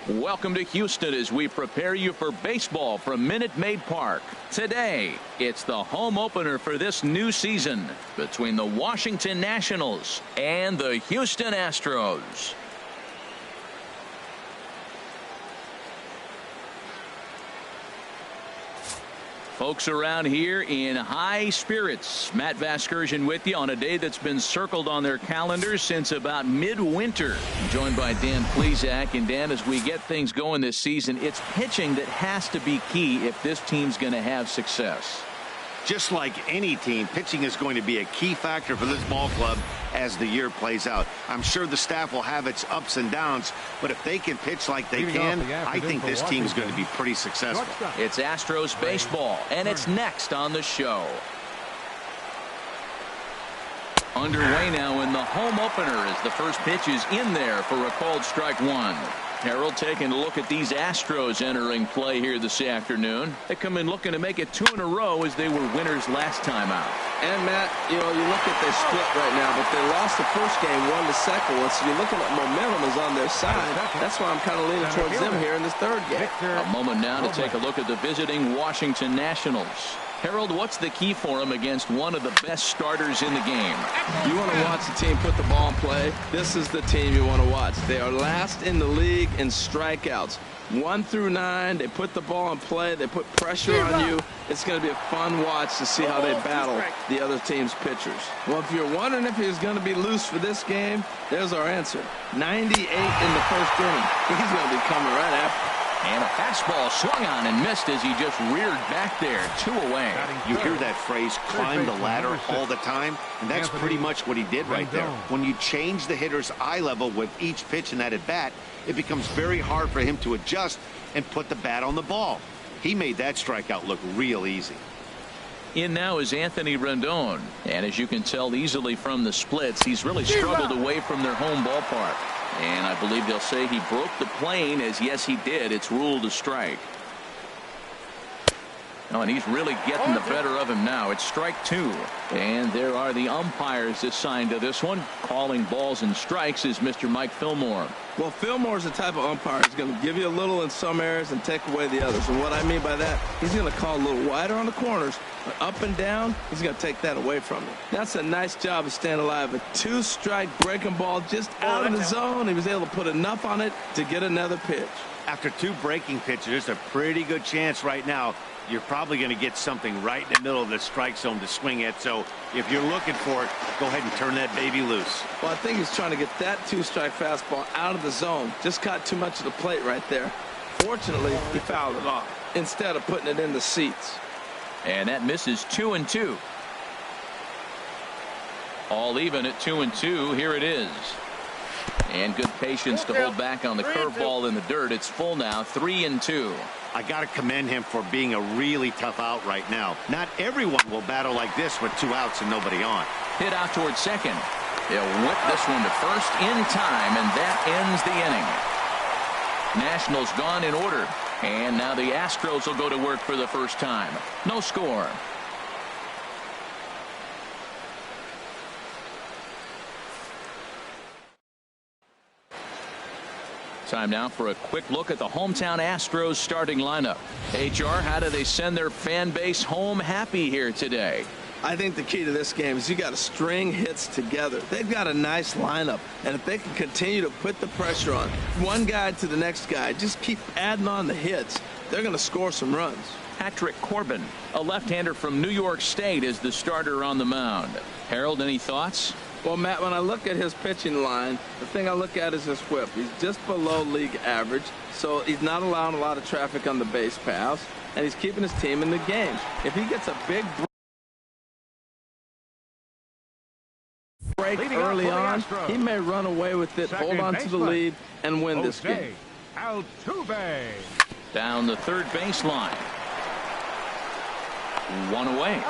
Welcome to Houston as we prepare you for baseball from Minute Maid Park. Today, it's the home opener for this new season between the Washington Nationals and the Houston Astros. Folks around here in high spirits. Matt Vasgersian with you on a day that's been circled on their calendars since about midwinter. Joined by Dan Plesac. And Dan, as we get things going this season, it's pitching that has to be key if this team's going to have success. Just like any team, pitching is going to be a key factor for this ball club as the year plays out. I'm sure the staff will have its ups and downs, but if they can pitch like they can, I think this team is going to be pretty successful. It's Astros baseball, and it's next on the show. Underway now in the home opener as the first pitch is in there for a called strike one. Harold taking a look at these Astros entering play here this afternoon. They come in looking to make it 2 in a row as they were winners last time out. And Matt, you look at their split right now, but they lost the first game, won the second one, so you're looking at momentum is on their side. That's why I'm kind of leaning towards them here in this third game. A moment now to take a look at the visiting Washington Nationals. Harold, what's the key for him against one of the best starters in the game? You want to watch the team put the ball in play. This is the team you want to watch. They are last in the league in strikeouts. 1 through 9, they put the ball in play. They put pressure on you. It's going to be a fun watch to see how they battle the other team's pitchers. Well, if you're wondering if he's going to be loose for this game, there's our answer. 98 in the first inning. He's going to be coming right after. And a fastball swung on and missed as he just reared back there. 2 away. You hear that phrase, climb the ladder, all the time, and that's pretty much what he did right there. When you change the hitter's eye level with each pitch in that at-bat, it becomes very hard for him to adjust and put the bat on the ball. He made that strikeout look real easy. In now is Anthony Rendon. And as you can tell easily from the splits, he's really struggled away from their home ballpark. And I believe they'll say he broke the plane, as yes he did. It's ruled a strike. Oh, and he's really getting the better of him now. It's strike 2. And there are the umpires assigned to this one. Calling balls and strikes is Mr. Mike Fillmore. Well, Fillmore's the type of umpire who's going to give you a little in some areas and take away the others. And what I mean by that, he's going to call a little wider on the corners, but up and down, he's going to take that away from you. That's a nice job of staying alive. A 2-strike breaking ball just out of the zone. He was able to put enough on it to get another pitch. After 2 breaking pitches, there's a pretty good chance right now you're probably going to get something right in the middle of the strike zone to swing at. So if you're looking for it, go ahead and turn that baby loose. Well, I think he's trying to get that 2-strike fastball out of the zone. Just caught too much of the plate right there. Fortunately, he fouled it off instead of putting it in the seats. And that misses 2-2. All even at 2-2. Here it is. And good patience to hold back on the curveball in the dirt. It's full now, 3-2. I got to commend him for being a really tough out right now. Not everyone will battle like this with 2 outs and nobody on. Hit out towards second. They'll whip this one to first in time, and that ends the inning. Nationals gone in order. And now the Astros will go to work for the first time. No score. Time now for a quick look at the hometown Astros starting lineup. HR, how do they send their fan base home happy here today? I think the key to this game is you got to string hits together. They've got a nice lineup, and if they can continue to put the pressure on one guy to the next guy, just keep adding on the hits, they're going to score some runs. Patrick Corbin, a left-hander from New York State, is the starter on the mound. Harold, any thoughts? Well, Matt, when I look at his pitching line, the thing I look at is his whip. He's just below league average, so he's not allowing a lot of traffic on the base paths, and he's keeping his team in the game. If he gets a big break early on, he may run away with it, hold on to the lead, and win this game. Altuve. Down the third baseline. 1 away.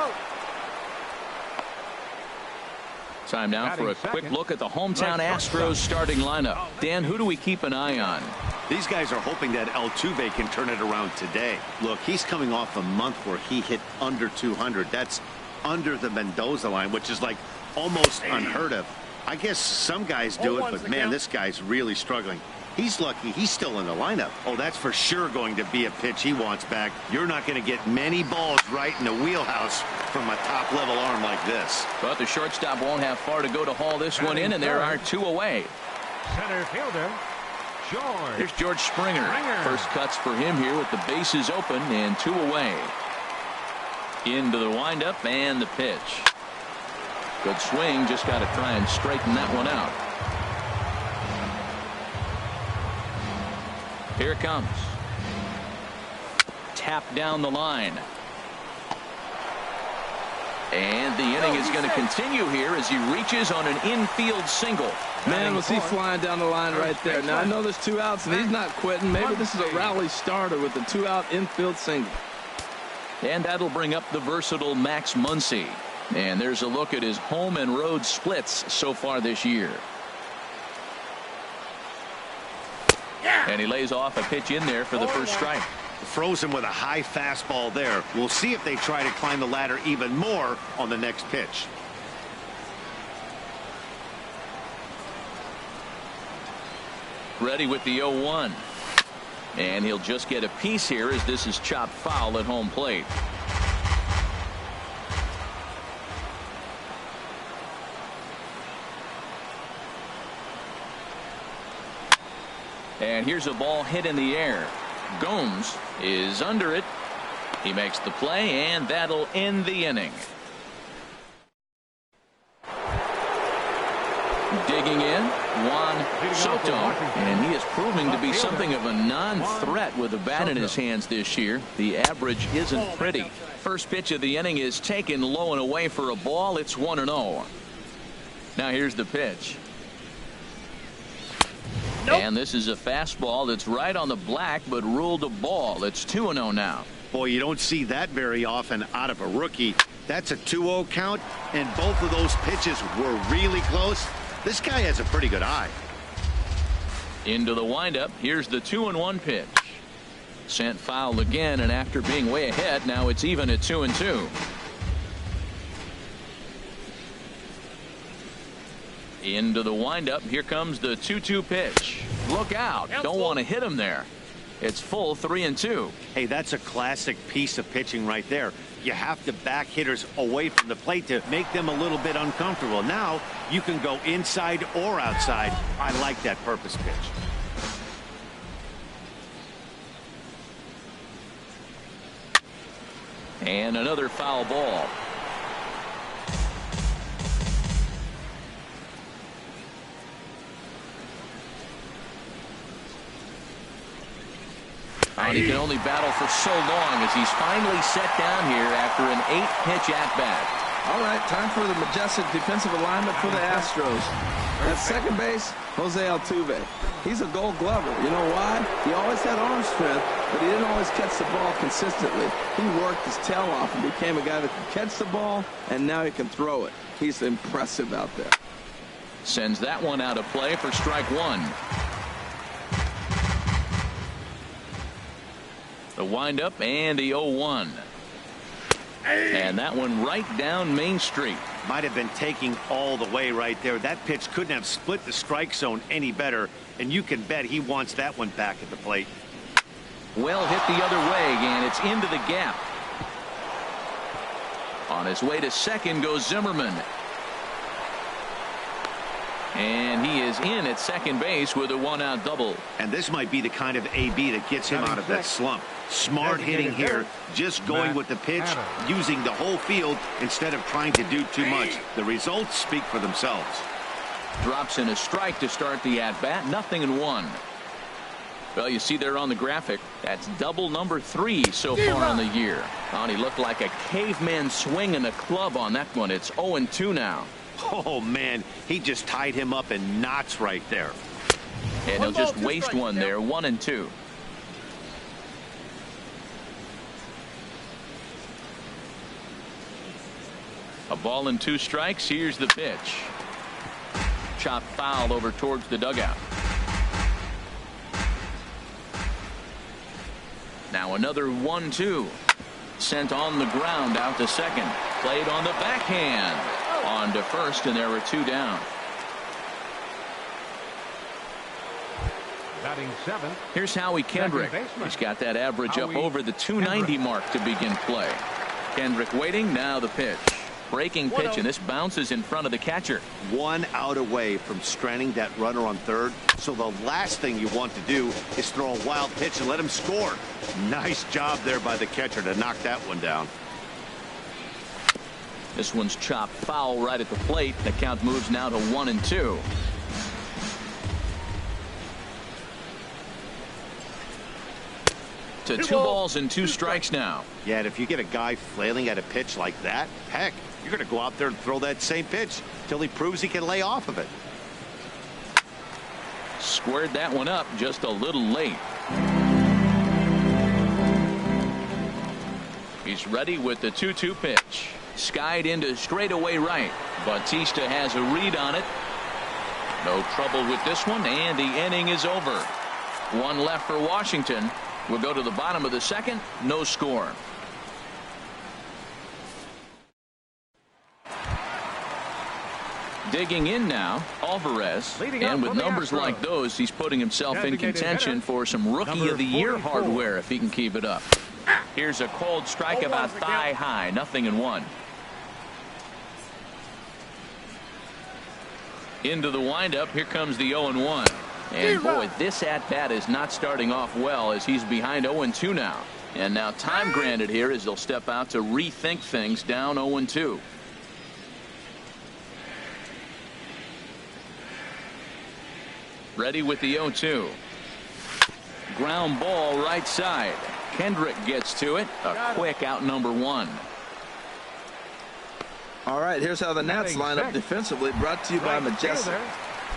Time now for a quick look at the hometown Astros starting lineup. Dan, who do we keep an eye on? These guys are hoping that Altuve can turn it around today. Look, he's coming off a month where he hit under 200. That's under the Mendoza line, which is like almost unheard of. I guess some guys do it, but man, this guy's really struggling. He's lucky he's still in the lineup. Oh, that's for sure going to be a pitch he wants back. You're not going to get many balls right in the wheelhouse from a top-level arm like this. But the shortstop won't have far to go to haul this one in, and there are 2 away. Center fielder, George. Here's George Springer. First cuts for him here with the bases open and 2 away. Into the windup and the pitch. Good swing. Just got to try and straighten that one out. Here it comes. Tap down the line. And the inning is going to continue here as he reaches on an infield single. Man, was he flying down the line right there. Now, I know there's 2 outs, and he's not quitting. Maybe this is a rally starter with the 2-out infield single. And that'll bring up the versatile Max Muncy. And there's a look at his home and road splits so far this year. And he lays off a pitch in there for the first strike. Frozen with a high fastball there. We'll see if they try to climb the ladder even more on the next pitch. Ready with the 0-1. And he'll just get a piece here as this is chopped foul at home plate. And here's a ball hit in the air. Gomes is under it. He makes the play, and that'll end the inning. Digging in, Juan Soto, and he is proving to be something of a non-threat with a bat in his hands this year. The average isn't pretty. First pitch of the inning is taken low and away for a ball. It's 1-0. Now here's the pitch. Nope. And this is a fastball that's right on the black but ruled a ball. It's 2-0 now. Boy, you don't see that very often out of a rookie. That's a 2-0 count, and both of those pitches were really close. This guy has a pretty good eye. Into the windup. Here's the 2-1 pitch. Sent foul again, and after being way ahead, now it's even at 2-2. Into the windup. Here comes the 2-2 pitch. Look out. Don't want to hit him there. It's full 3-2. Hey, that's a classic piece of pitching right there. You have to back hitters away from the plate to make them a little bit uncomfortable. Now you can go inside or outside. I like that purpose pitch. And another foul ball. And he can only battle for so long as he's finally set down here after an 8-pitch at-bat. All right, time for the majestic defensive alignment for the Astros. At second base, Jose Altuve. He's a gold glover. You know why? He always had arm strength, but he didn't always catch the ball consistently. He worked his tail off and became a guy that could catch the ball, and now he can throw it. He's impressive out there. Sends that one out of play for strike one. The windup and the 0-1. And that one right down Main Street. Might have been taking all the way right there. That pitch couldn't have split the strike zone any better, and you can bet he wants that one back at the plate. Well hit the other way, and it's into the gap. On his way to second goes Zimmerman. And he is in at second base with a one-out double. And this might be the kind of AB that gets him out of that slump. Smart hitting here, just going with the pitch, using the whole field instead of trying to do too much. The results speak for themselves. Drops in a strike to start the at-bat. 0-1. Well, you see there on the graphic, that's double number 3 so far on the year. Oh, he looked like a caveman swinging a club on that one. It's 0-2 now. Oh, man, he just tied him up in knots right there. And he'll just waste one there. 1-2. A ball and 2 strikes. Here's the pitch. Chopped foul over towards the dugout. Now another 1-2. Sent on the ground out to second. Played on the backhand. On to first, and there were 2 down. Batting seventh. Here's Howie Kendrick. He's got that average up over the 290 mark to begin play. Kendrick waiting. Now the pitch. Breaking pitch, and this bounces in front of the catcher. 1 out away from stranding that runner on third. So the last thing you want to do is throw a wild pitch and let him score. Nice job there by the catcher to knock that one down. This one's chopped foul right at the plate. The count moves now to 1-2. To 2 balls and 2 strikes now. Yeah, and if you get a guy flailing at a pitch like that, heck, you're going to go out there and throw that same pitch till he proves he can lay off of it. Squared that one up just a little late. He's ready with the 2-2 pitch. Skied into straightaway right. Bautista has a read on it. No trouble with this one, and the inning is over. 1 left for Washington. We'll go to the bottom of the second. No score. Digging in now, Alvarez, and with numbers like those, he's putting himself in contention for some Rookie of the Year hardware if he can keep it up. Here's a cold strike about thigh high, 0-1. Into the windup, here comes the 0-1. And boy, this at-bat is not starting off well as he's behind 0-2 now. And now time granted here as they'll step out to rethink things down 0-2. Ready with the 0-2. Ground ball right side. Kendrick gets to it. A quick out number 1. All right, here's how the Nats line up defensively, brought to you by Majestic.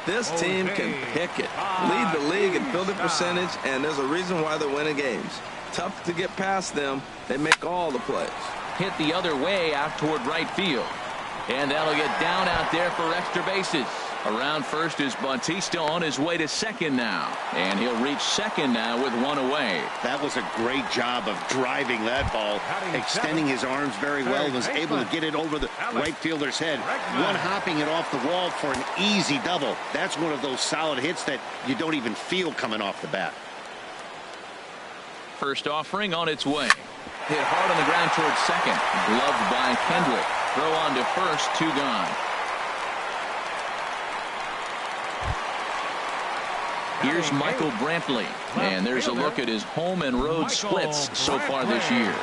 This team can pick it, lead the league in fielding percentage, and there's a reason why they're winning games. Tough to get past them. They make all the plays. Hit the other way out toward right field. And that'll get down out there for extra bases. Around first is Bautista on his way to second now. And he'll reach second now with 1 away. That was a great job of driving that ball, extending his arms very well, was able to get it over the right fielder's head. One hopping it off the wall for an easy double. That's one of those solid hits that you don't even feel coming off the bat. First offering on its way. Hit hard on the ground towards second. Gloved by Kendrick. Throw on to first, 2 gone. Here's Michael Brantley, and there's a look at his home and road splits so far this year.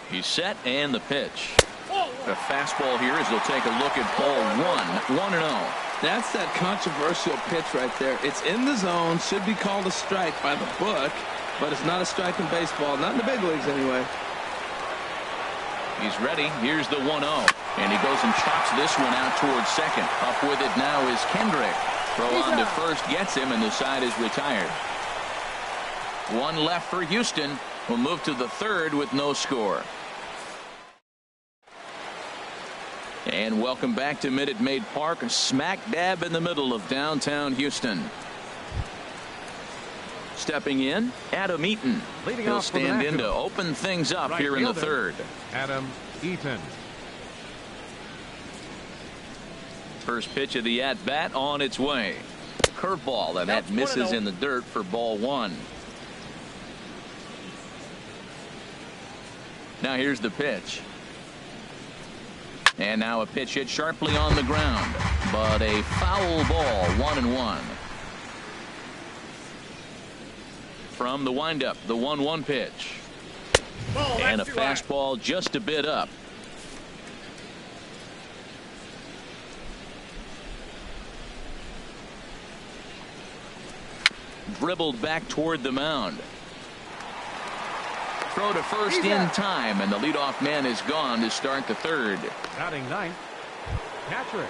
He's set, and the pitch. A fastball here as they'll take a look at ball 1, 1-0. That's that controversial pitch right there. It's in the zone, should be called a strike by the book. But it's not a strike in baseball, not in the big leagues anyway. He's ready. Here's the 1-0. And he goes and chops this one out towards second. Up with it now is Kendrick. Throw on to first gets him, and the side is retired. 1 left for Houston. We'll move to the third with no score. And welcome back to Minute Maid Park, smack dab in the middle of downtown Houston. Stepping in, Adam Eaton. He'll stand in to open things up here in the third. Adam Eaton. First pitch of the at-bat on its way. Curveball, and that misses in the dirt for ball 1. Now here's the pitch. And now a pitch hit sharply on the ground, but a foul ball, 1-1. From the windup, the 1-1 pitch. And a fastball just a bit up. Dribbled back toward the mound. Throw to first in time, and the leadoff man is gone to start the third. Batting ninth, catcher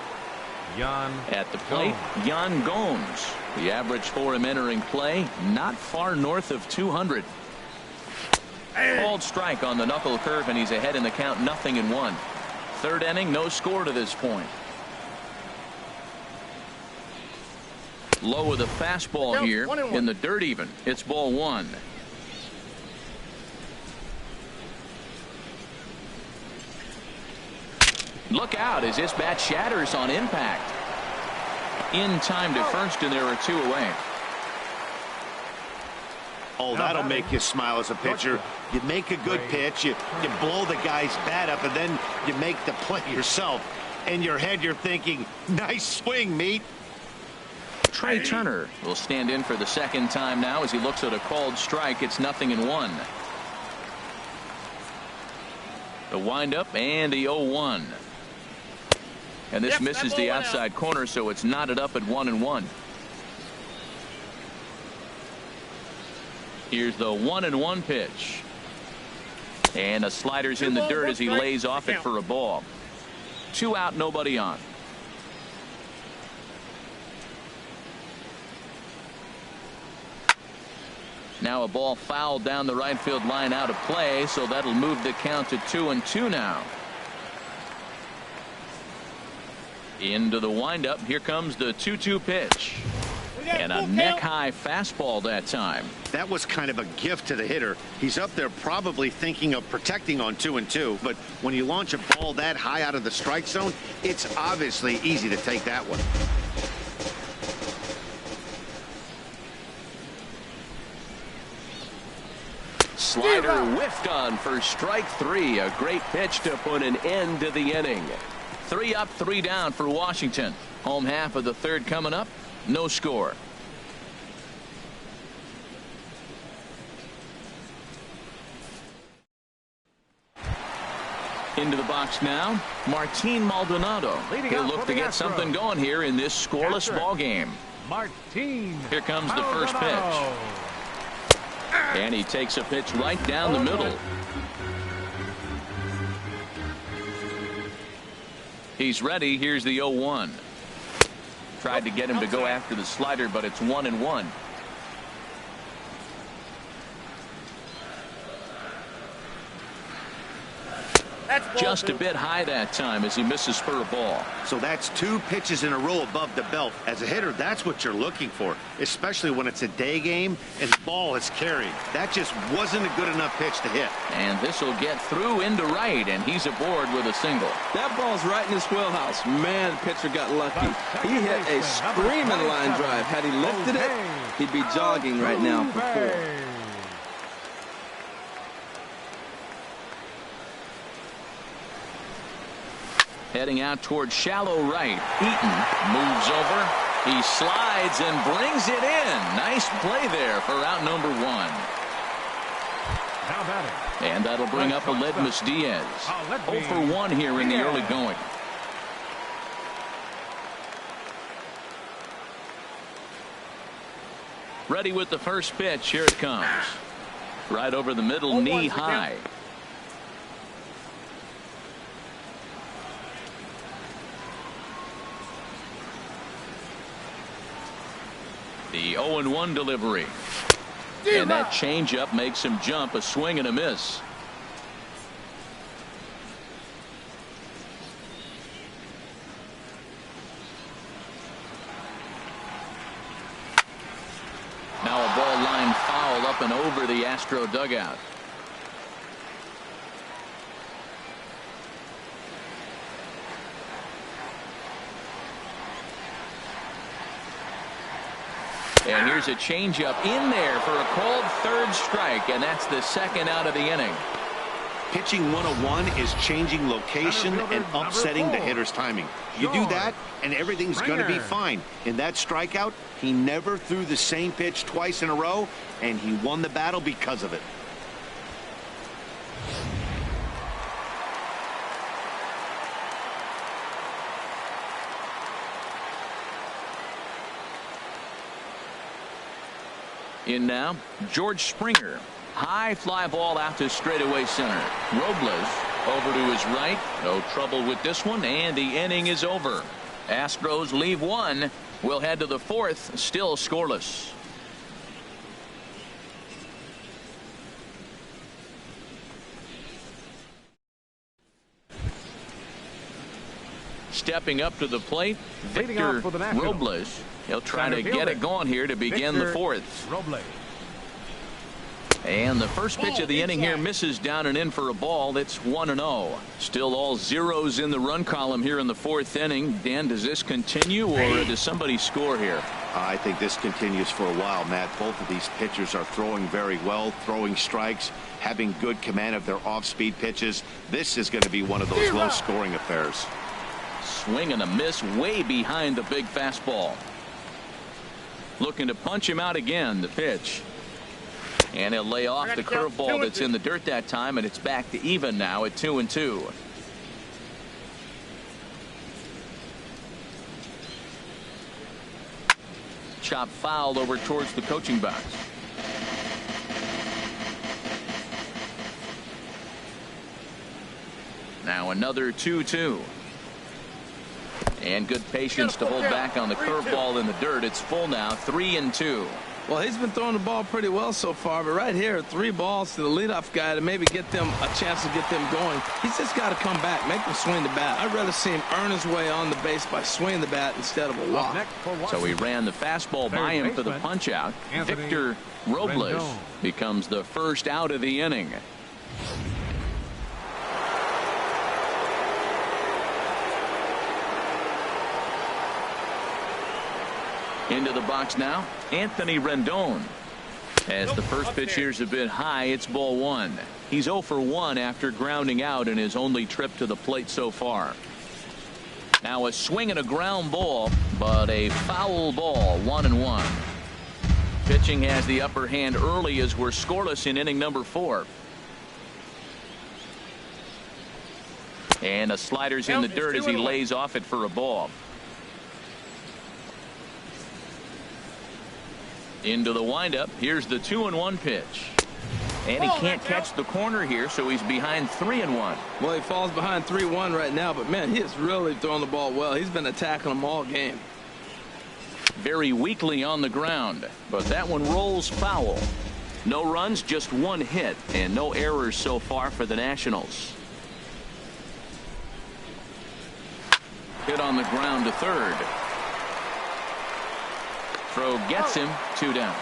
Jan. At the plate, Jan Gomes. The average for him entering play, not far north of 200. Called strike on the knuckle curve, and he's ahead in the count, 0-1. Third inning, no score to this point. Low with a fastball here in the dirt even. It's ball 1. Look out as this bat shatters on impact. In time to first, and there are 2 away. Oh, that'll make you smile as a pitcher. You make a good pitch, you blow the guy's bat up, and then you make the play yourself. In your head, you're thinking, nice swing, meat. Trey Turner will stand in for the second time now as he looks at a called strike. It's 0-1. The windup and the 0-1. And this misses the outside corner, so it's knotted up at 1-1. Here's the 1-1 pitch. And the slider's in the dirt as he lays off it for a ball. 2 out, nobody on. Now a ball fouled down the right field line out of play, so that'll move the count to 2-2 now. Into the windup. Here comes the 2-2 pitch. And a neck-high fastball that time. That was kind of a gift to the hitter. He's up there probably thinking of protecting on 2-2, but when you launch a ball that high out of the strike zone, it's obviously easy to take that one. Slider whiffed on for strike 3. A great pitch to put an end to the inning. 3 up, 3 down for Washington. Home half of the third coming up. No score. Into the box now, Martin Maldonado. He'll look to get something going here in this scoreless ball game. Martin. Here comes the first pitch. And he takes a pitch right down the middle. He's ready. Here's the 0-1. Tried to get him to go after the slider, but it's 1-1. Just a bit high that time as he misses for a ball. So that's 2 pitches in a row above the belt. As a hitter, that's what you're looking for, especially when it's a day game and the ball is carried. That just wasn't a good enough pitch to hit. And this will get through into right, and he's aboard with a single. That ball's right in his wheelhouse. Man, the pitcher got lucky. He hit a screaming line drive. Had he lifted it, he'd be jogging right now for 4. Heading out toward shallow right. Eaton moves over. He slides and brings it in. Nice play there for out number 1. How about it? And that'll bring up Aledmus Diaz. 0 for 1 here in the early going. Ready with the first pitch. Here it comes. Right over the middle, knee high. The 0-1 delivery. And that changeup makes him jump. A swing and a miss. Now a ball line foul up and over the Astro dugout. And here's a changeup in there for a called third strike, and that's the second out of the inning. Pitching 101 is changing location and upsetting the hitter's timing. You do that, and everything's going to be fine. In that strikeout, he never threw the same pitch twice in a row, and he won the battle because of it. In now, George Springer. High fly ball out to straightaway center. Robles over to his right. No trouble with this one, and the inning is over. Astros leave 1. We'll head to the 4th, still scoreless. Stepping up to the plate, Victor Robles. He'll try to get it going here to begin the 4th. Robles. And the first pitch of the inning here misses down and in for a ball. It's 1-0. Still all zeros in the run column here in the fourth inning. Dan, does this continue or does somebody score here? I think this continues for a while, Matt. Both of these pitchers are throwing very well, throwing strikes, having good command of their off-speed pitches. This is going to be one of those low-scoring affairs. Swing and a miss way behind the big fastball. Looking to punch him out again. The pitch. And he'll lay off the curveball that's in the dirt that time, and it's back to even now at 2-2. Chop fouled over towards the coaching box. Now another 2-2. And good patience to hold back on the curveball in the dirt. It's full now, 3-2. Well, he's been throwing the ball pretty well so far, but right here, 3 balls to the leadoff guy to maybe get them a chance to get them going. He's just got to come back, make them swing the bat. I'd rather see him earn his way on the base by swinging the bat instead of a walk. So he ran the fastball by him for the punch out. Victor Robles becomes the first out of the inning. Into the box now, Anthony Rendon. As the first pitch here's a bit high, it's ball 1. He's 0 for 1 after grounding out in his only trip to the plate so far. Now a swing and a ground ball, but a foul ball, 1-1. Pitching has the upper hand early as we're scoreless in inning number 4. And a slider's in the dirt as he lays off it for a ball. Into the windup. Here's the 2-1 pitch. And he can't catch the corner here, so he's behind 3-1. Well, he falls behind 3-1 right now, but man, he is really throwing the ball well. He's been attacking them all game. Very weakly on the ground, but that one rolls foul. No runs, just 1 hit, and no errors so far for the Nationals. Hit on the ground to third. Throw gets him, 2 down.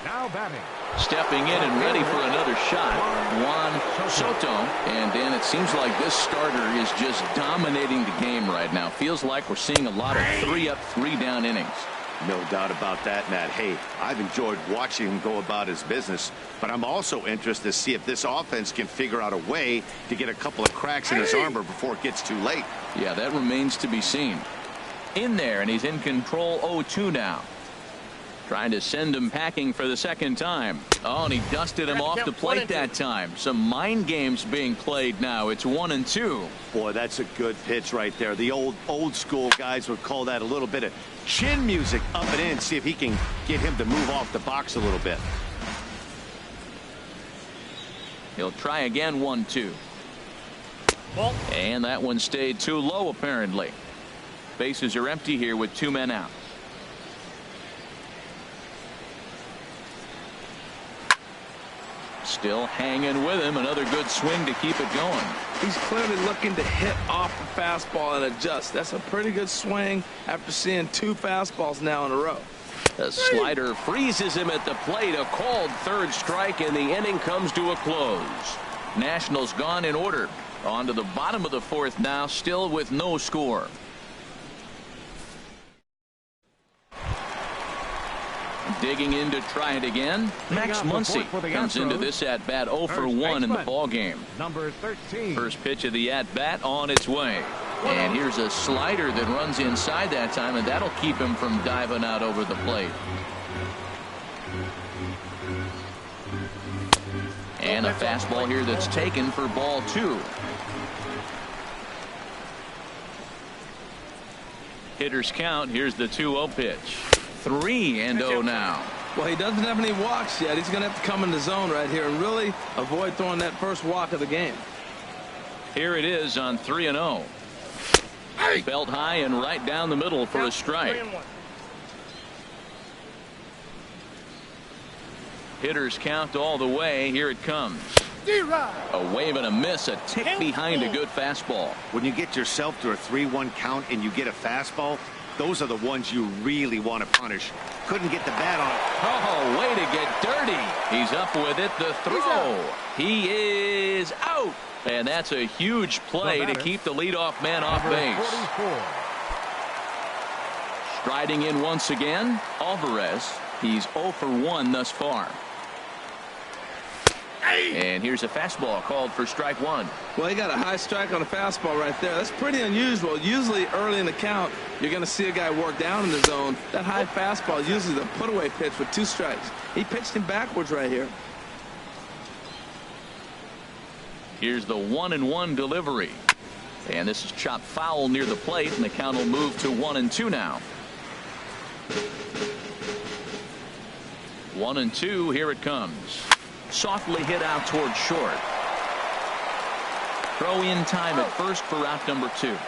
Now batting. Stepping in and ready for another shot, Juan Soto. And Dan, it seems like this starter is just dominating the game right now. Feels like we're seeing a lot of 3-up, 3-down innings. No doubt about that, Matt. Hey, I've enjoyed watching him go about his business, but I'm also interested to see if this offense can figure out a way to get a couple of cracks in his armor before it gets too late. Yeah, that remains to be seen. In there, and he's in control 0-2 now. Trying to send him packing for the second time. Oh, and he dusted him off the plate that time. Some mind games being played now. It's 1-2. Boy, that's a good pitch right there. The old school guys would call that a little bit of chin music up and in. See if he can get him to move off the box a little bit. He'll try again, 1-2. And that one stayed too low, apparently. Bases are empty here with 2 men out. Still hanging with him. Another good swing to keep it going. He's clearly looking to hit off the fastball and adjust. That's a pretty good swing after seeing 2 fastballs now in a row. The slider freezes him at the plate. A called third strike, and the inning comes to a close. Nationals gone in order. On to the bottom of the 4th now, still with no score. Digging in to try it again. Max Muncy comes into this at-bat 0 for 1 in the ballgame. Number 13. First pitch of the at-bat on its way. And here's a slider that runs inside that time, and that'll keep him from diving out over the plate. And a fastball here that's taken for ball 2. Hitters count. Here's the 2-0 pitch. 3-0 now. Well, he doesn't have any walks yet. He's going to have to come in the zone right here and really avoid throwing that first walk of the game. Here it is on 3-0. Belt high and right down the middle for a strike. Hitters count all the way. Here it comes. A wave and a miss, a tick behind a good fastball. When you get yourself to a 3-1 count and you get a fastball, Those are the ones you really want to punish. Couldn't get the bat on it. Oh, way to get dirty. He's up with it. The throw. He is out. And that's a huge play to keep the leadoff man off base. 44. Striding in once again, Alvarez. He's 0 for 1 thus far. And here's a fastball called for strike one. Well, he got a high strike on a fastball right there. That's pretty unusual. Usually early in the count, you're going to see a guy work down in the zone. That high fastball is usually the put-away pitch with 2 strikes. He pitched him backwards right here. Here's the 1-1 delivery. And this is chopped foul near the plate, and the count will move to 1-2 now. 1-2, here it comes. Softly hit out towards short. Throw in time at first for out number 2. The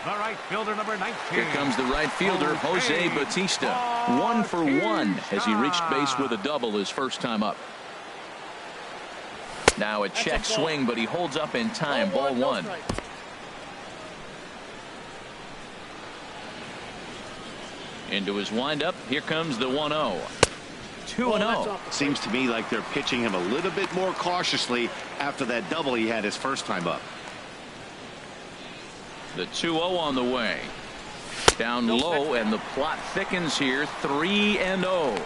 right fielder, number 19. Here comes the right fielder, Jose Bautista. 1 for 1 as he reached base with a double his first time up. Now a check swing, but he holds up in time. Ball 1. Into his windup. Here comes the 1-0. 2-0. Seems to me like they're pitching him a little bit more cautiously after that double he had his first time up. The 2-0 on the way. Down low, and the plot thickens here. 3-0.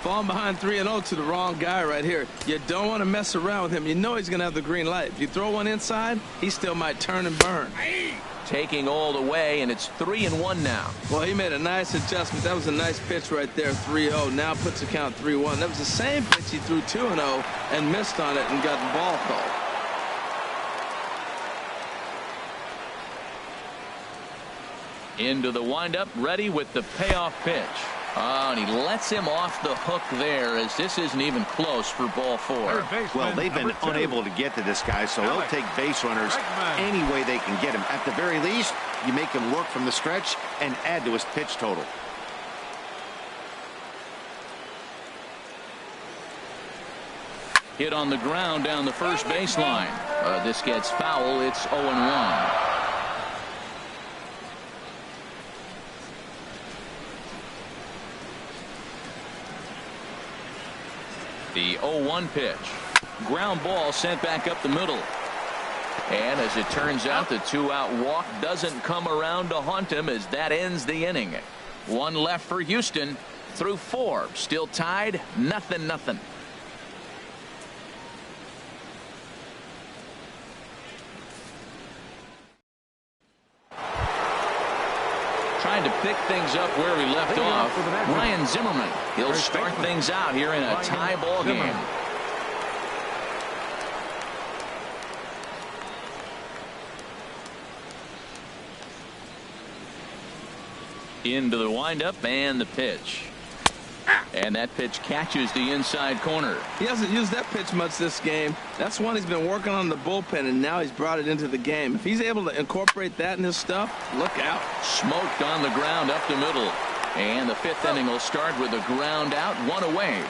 Falling behind 3-0 to the wrong guy right here. You don't want to mess around with him. You know he's going to have the green light. If you throw one inside, he still might turn and burn. Taking all the way, and it's 3-1 now. Well, he made a nice adjustment. That was a nice pitch right there, 3-0. Now puts the count 3-1. That was the same pitch he threw 2-0 and missed on it and got the ball called. Into the windup, ready with the payoff pitch. Oh, and he lets him off the hook there, as this isn't even close for ball 4. Well, they've been unable to get to this guy, so they'll take base runners any way they can get him. At the very least, you make him work from the stretch and add to his pitch total. Hit on the ground down the first baseline. This gets foul. It's 0-1. The 0-1 pitch. Ground ball sent back up the middle. And as it turns out, the 2-out walk doesn't come around to haunt him, as that ends the inning. 1 left for Houston through 4. Still tied, 0-0. Trying to pick things up where we left off. Ryan Zimmerman. He'll start things out here in a tie ball game. Into the windup and the pitch. And that pitch catches the inside corner. He hasn't used that pitch much this game. That's one he's been working on in the bullpen, and now he's brought it into the game. If he's able to incorporate that in his stuff, look out. Smoked on the ground up the middle. And the 5th inning will start with a ground out, 1 away.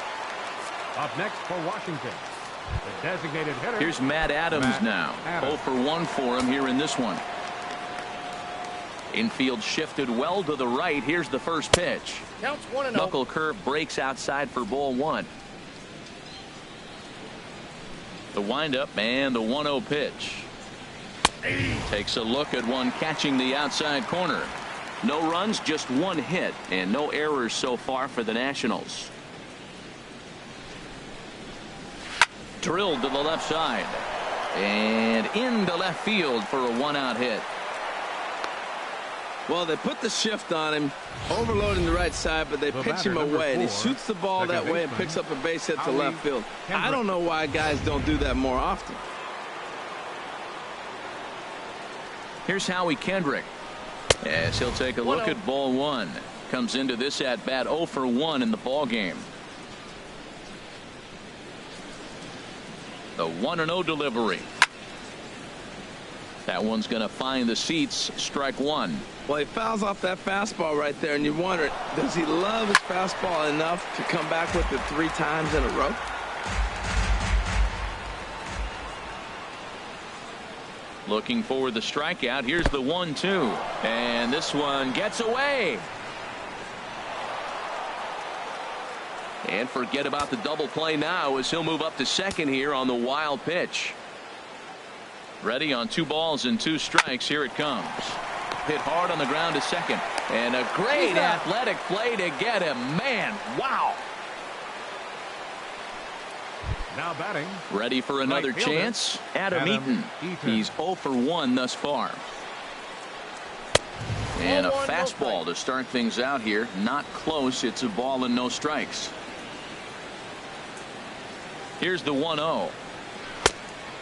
Up next for Washington, the designated hitter. Here's Matt Adams now. 0 for 1 for him here in this one. Infield shifted well to the right. Here's the first pitch. Counts 1-0. Knuckle curve breaks outside for ball 1. The windup and the 1-0 pitch. Takes a look at one catching the outside corner. No runs, just 1 hit, and no errors so far for the Nationals. Drilled to the left side. And into left field for a 1-out hit. Well, they put the shift on him, overloading the right side, but they pitch him away, and he shoots the ball that way and picks up a base hit to left field. I don't know why guys don't do that more often. Here's Howie Kendrick, as he'll take a look at ball 1. Comes into this at bat 0 for 1 in the ball game. The 1-0 delivery. That one's going to find the seats. Strike 1. Well, he fouls off that fastball right there, and you wonder, does he love his fastball enough to come back with it 3 times in a row? Looking for the strikeout. Here's the 1-2. And this one gets away. And forget about the double play now as he'll move up to second here on the wild pitch. Ready on 2 balls and 2 strikes. Here it comes. Hit hard on the ground to second. And a great athletic play to get him. Man, wow. Now batting. Ready for another chance. Adam Eaton. He's 0 for 1 thus far. And a fastball to start things out here. Not close. It's a ball and no strikes. Here's the 1-0.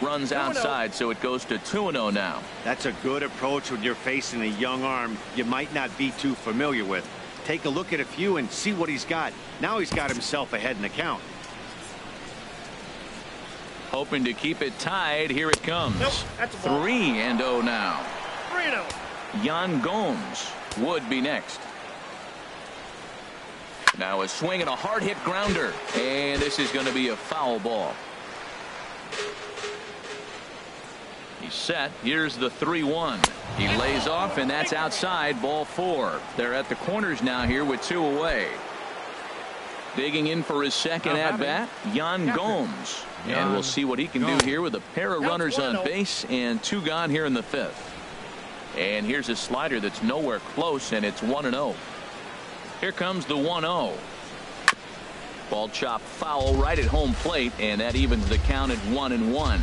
Runs outside, so it goes to 2-0 now. That's a good approach when you're facing a young arm you might not be too familiar with. Take a look at a few and see what he's got. Now he's got himself ahead in the count. Hoping to keep it tied. Here it comes. Nope, that's a ball. 3-0 now. 3-0. Jan Gomes would be next. Now a swing and a hard hit grounder. And this is going to be a foul ball. He's set. Here's the 3-1. He lays off, and that's outside. Ball 4. They're at the corners now here with 2 away. Digging in for his second at bat, Jan Gomes. And we'll see what he can do here with a pair of runners on base and 2 gone here in the 5th. And here's a slider that's nowhere close, and it's 1-0. Here comes the 1-0. Ball chopped foul right at home plate, and that evens the count at 1-1.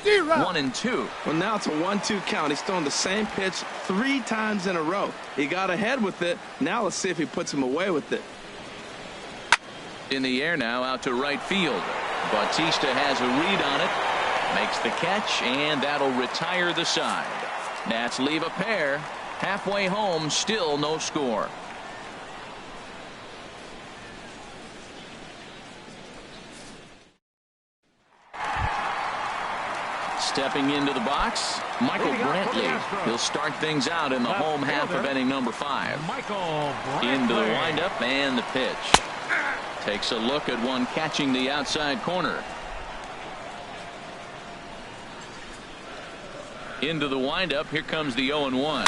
1-2. Well, now it's a 1-2 count. He's throwing the same pitch 3 times in a row. He got ahead with it. Now let's see if he puts him away with it. In the air now, out to right field. Bautista has a read on it. Makes the catch, and that'll retire the side. Nats leave a pair. Halfway home, still no score. Stepping into the box, Michael Brantley. He'll start things out in the home half of inning number 5. Into the windup and the pitch. Takes a look at one catching the outside corner. Into the windup. Here comes the 0-1.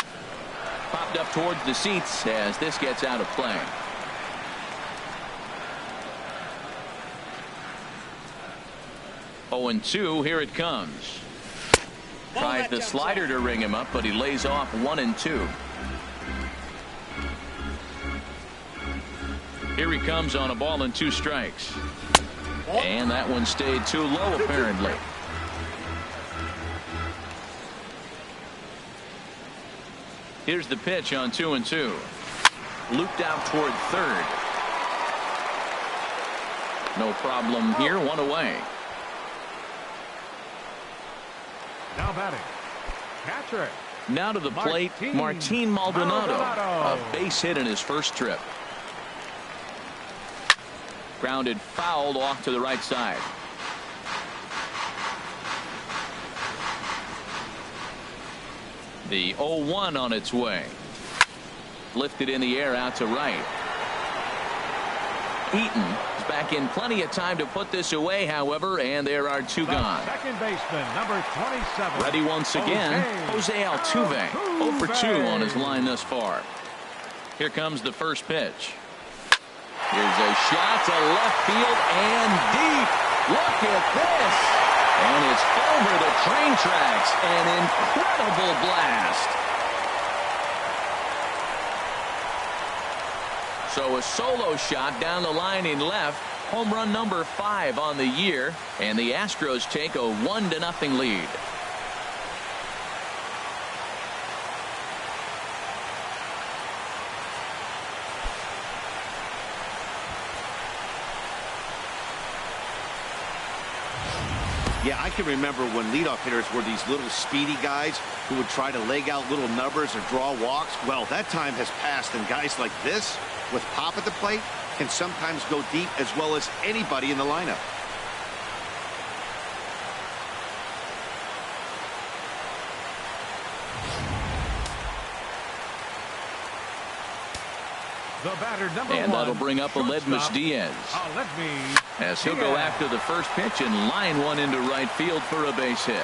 Popped up towards the seats as this gets out of play. Oh, and 2. Here it comes. Tries the slider to ring him up, but he lays off 1-2. Here he comes on a ball and 2 strikes. And that one stayed too low, apparently. Here's the pitch on 2-2. Looped out toward third. No problem here. 1 away. Now batting. Catcher. Now to the plate, Martin Maldonado. A base hit in his first trip. Grounded fouled off to the right side. The 0-1 on its way. Lifted in the air out to right. Eaton is back in plenty of time to put this away, however, and there are 2 gone. Second baseman, number 27. Ready once again, Jose Altuve. 0 for 2 on his line thus far. Here comes the first pitch. Here's a shot to left field and deep. Look at this. And it's over the train tracks. An incredible blast. So a solo shot down the line in left. Home run number 5 on the year. And the Astros take a 1-0 lead. Yeah, I can remember when leadoff hitters were these little speedy guys who would try to leg out little numbers or draw walks. Well, that time has passed, and guys like this, with pop at the plate, can sometimes go deep as well as anybody in the lineup. The batter, number And one, that'll bring up Aledmus Diaz. As he'll go after the first pitch and line one into right field for a base hit.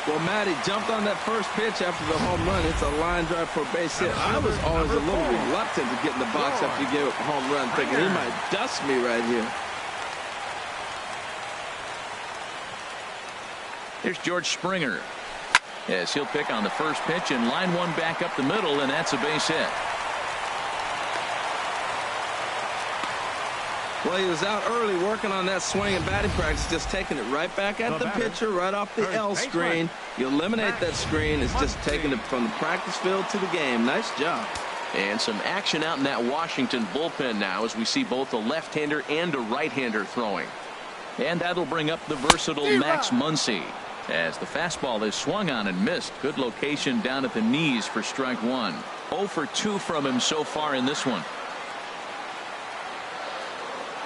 Well, Matty jumped on that first pitch after the home run. It's a line drive for a base hit. I was always a little reluctant to get in the box after you gave up a home run, thinking he might dust me right here. Here's George Springer. As he'll pick on the first pitch and line one back up the middle, and that's a base hit. Well, he was out early working on that swing and batting practice, just taking it right back at the pitcher, right off the L screen. You eliminate that screen. It's just taking it from the practice field to the game. Nice job. And some action out in that Washington bullpen now as we see both a left-hander and a right-hander throwing. And that'll bring up the versatile Max Muncy. As the fastball is swung on and missed. Good location down at the knees for strike one. 0 for 2 from him so far in this one.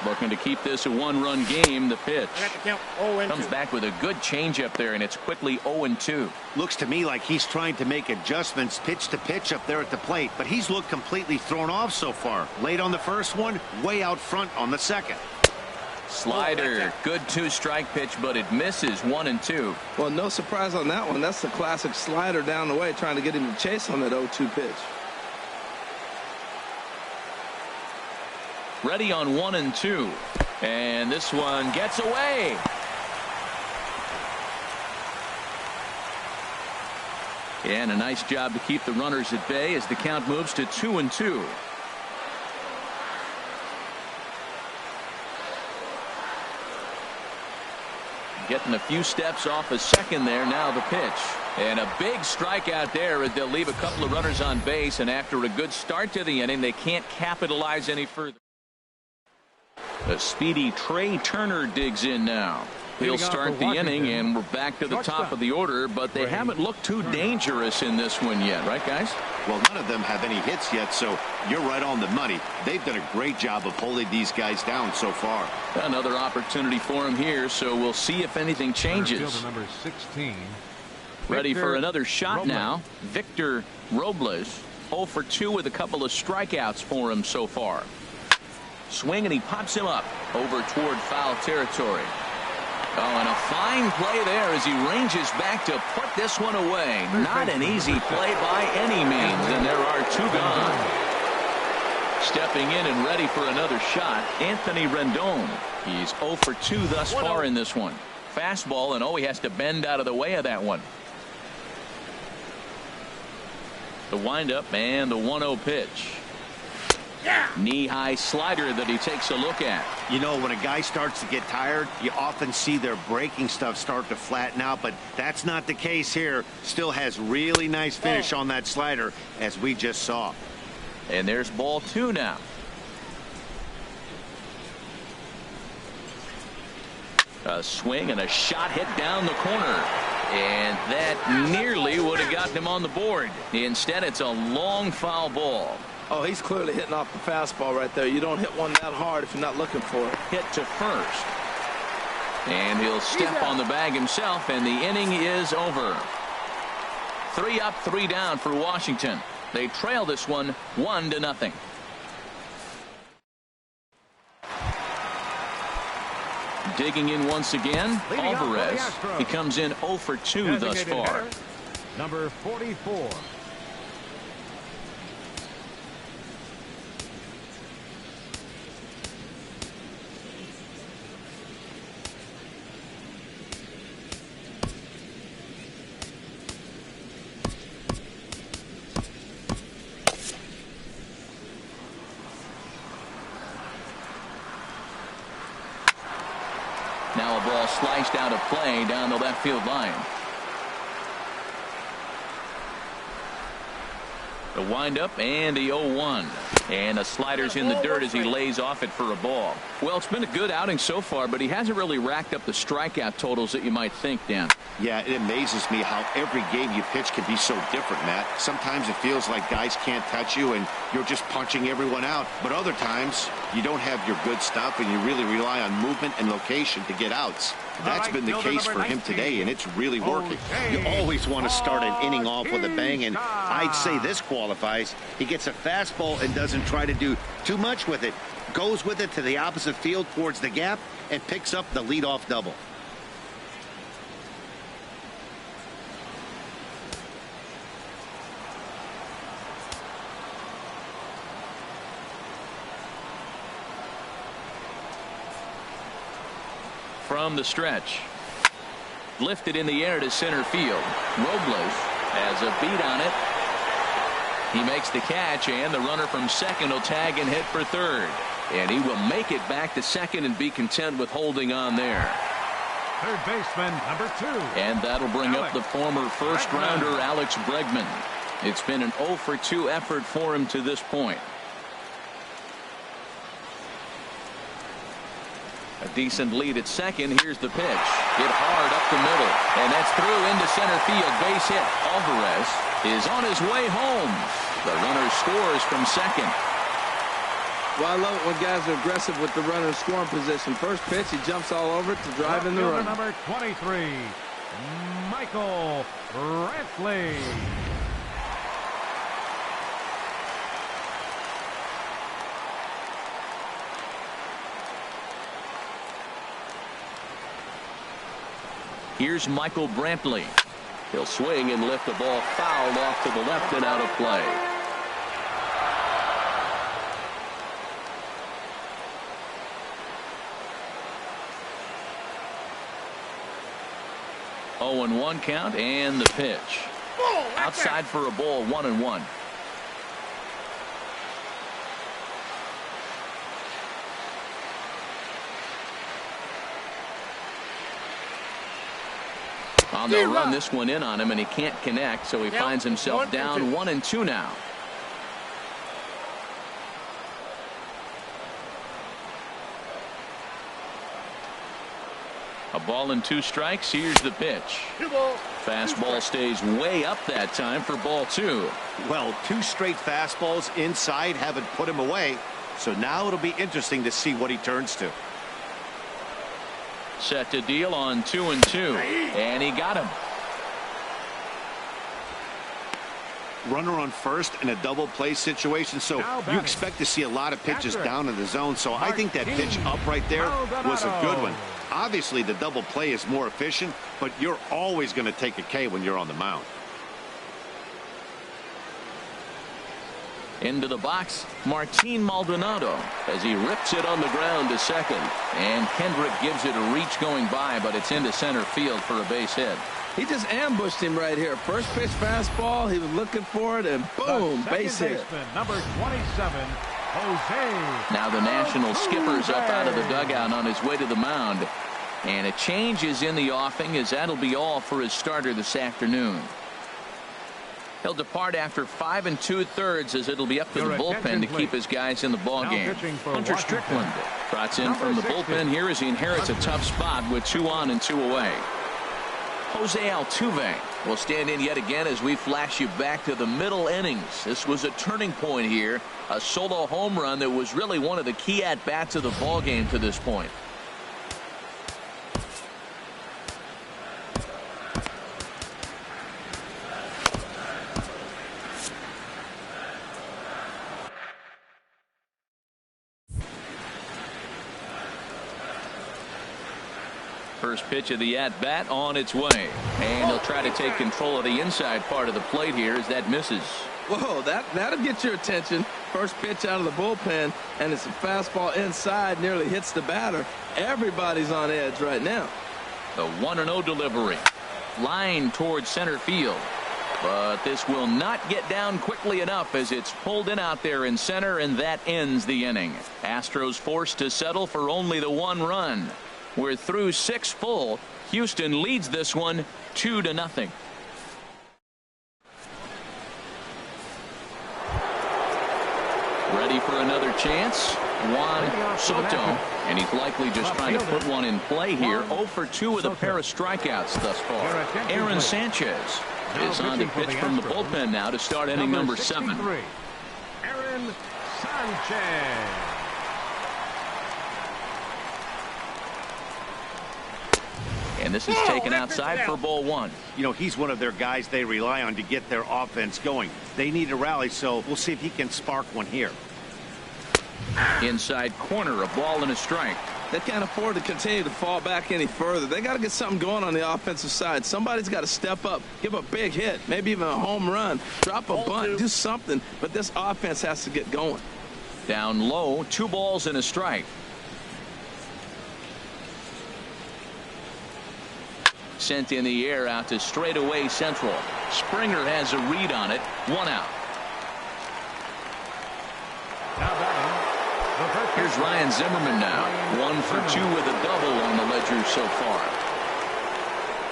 Looking to keep this a one-run game. The pitch comes back with a good changeup there, and it's quickly 0-2. Looks to me like he's trying to make adjustments pitch to pitch up there at the plate, but he's looked completely thrown off so far. Late on the first one, way out front on the second. Slider, good 2-strike pitch, but it misses 1-2. Well, no surprise on that one. That's the classic slider down the way, trying to get him to chase on that 0-2 pitch. Ready on 1-2, and this one gets away. And a nice job to keep the runners at bay as the count moves to 2-2. Getting a few steps off a second there. Now the pitch. And a big strikeout there as they'll leave a couple of runners on base. And after a good start to the inning, they can't capitalize any further. A speedy Trey Turner digs in now. He'll start the inning, and we're back to the top of the order, but they haven't looked too dangerous in this one yet, right, guys? Well, none of them have any hits yet, so you're right on the money. They've done a great job of holding these guys down so far. Another opportunity for him here, so we'll see if anything changes. Number 16. Ready for another shot now. Victor Robles, 0 for 2 with a couple of strikeouts for him so far. Swing, and he pops him up over toward foul territory. Oh, and a fine play there as he ranges back to put this one away. Not an easy play by any means, and there are 2 gone. Stepping in and ready for another shot, Anthony Rendon. He's 0 for 2 thus far in this one. Fastball, and he has to bend out of the way of that one. The windup and the 1-0 pitch. Knee-high slider that he takes a look at. You know, when a guy starts to get tired, you often see their breaking stuff start to flatten out, but that's not the case here. Still has really nice finish on that slider, as we just saw. And there's ball 2 now. A swing and a shot hit down the corner. And that nearly would have gotten him on the board. Instead, it's a long foul ball. Oh, he's clearly hitting off the fastball right there. You don't hit one that hard if you're not looking for it. Hit to first. And he'll step on the bag himself, and the inning is over. 3 up, 3 down for Washington. They trail this one 1-0. Digging in once again, Alvarez. He comes in 0 for 2 thus far. Number 44. Now a ball sliced out of play down the left field line. The windup and the 0-1. And the slider's in the dirt as he lays off it for a ball. Well, it's been a good outing so far, but he hasn't really racked up the strikeout totals that you might think, Dan. Yeah, it amazes me how every game you pitch can be so different, Matt. Sometimes it feels like guys can't touch you and you're just punching everyone out. But other times you don't have your good stuff and you really rely on movement and location to get outs. That's been the case for him today, and it's really working. You always want to start an inning off with a bang, and I'd say this quality qualifies. He gets a fastball and doesn't try to do too much with it. Goes with it to the opposite field towards the gap and picks up the leadoff double. From the stretch. Lifted in the air to center field. Robles has a beat on it. He makes the catch, and the runner from second will tag and hit for third. And he will make it back to second and be content with holding on there. Third baseman, number 2. And that'll bring up the former first-rounder Alex Bregman. It's been an 0 for 2 effort for him to this point. A decent lead at second. Here's the pitch. Hit hard up the middle. And that's through into center field. Base hit. Alvarez is on his way home. The runner scores from second. Well, I love it when guys are aggressive with the runner in scoring position. First pitch, he jumps all over it to drive in the run. Number 23, Michael Brantley. Here's Michael Brantley. He'll swing and lift the ball fouled off to the left and out of play. Oh, and 1 count, and the pitch. Outside for a ball, 1-1. They'll run this one in on him, and he can't connect, so he finds himself down 1-2 now. A ball and 2 strikes. Here's the pitch. Fastball stays way up that time for ball 2. Well, 2 straight fastballs inside haven't put him away, so now it'll be interesting to see what he turns to. Set to deal on 2-2, and he got him. Runner on first in a double play situation, so you expect to see a lot of pitches down in the zone. So I think that pitch up right there was a good one. Obviously, the double play is more efficient, but you're always going to take a K when you're on the mound. Into the box, Martin Maldonado as he rips it on the ground to second. And Kendrick gives it a reach going by, but it's into center field for a base hit. He just ambushed him right here. First pitch fastball. He was looking for it, and boom, base hit. Number 27, Jose. Now the National skipper's up out of the dugout on his way to the mound. And a change is in the offing, as that'll be all for his starter this afternoon. He'll depart after 5 2/3, as it'll be up to the bullpen to keep his guys in the ballgame. Hunter Strickland trots in from the bullpen here as he inherits a tough spot with 2 on and 2 away. Jose Altuve will stand in yet again as we flash you back to the middle innings. This was a turning point here, a solo home run that was really one of the key at-bats of the ballgame to this point. First pitch of the at-bat on its way. And he'll try to take control of the inside part of the plate here as that misses. Whoa, that'll get your attention. First pitch out of the bullpen, and it's a fastball inside, nearly hits the batter. Everybody's on edge right now. The 1-0 delivery. Line towards center field. But this will not get down quickly enough as it's pulled in out there in center, and that ends the inning. Astros forced to settle for only the 1 run. We're through 6 full. Houston leads this one 2-0. Ready for another chance? Juan Soto. And he's likely just trying to put one in play here. 0 for 2 with a pair of strikeouts thus far. Aaron Sanchez is on to pitch from the bullpen now to start inning number 7. Aaron Sanchez. And this is taken outside for ball one. You know, he's one of their guys they rely on to get their offense going. They need a rally, so we'll see if he can spark one here. Inside corner, a ball and a strike. They can't afford to continue to fall back any further. They got to get something going on the offensive side. Somebody's got to step up, give a big hit, maybe even a home run, drop a bunt, do something. But this offense has to get going. Down low, 2 balls and a strike. Sent in the air out to straightaway central. Springer has a read on it. 1 out. Here's Ryan Zimmerman now. 1 for 2 with a double on the ledger so far.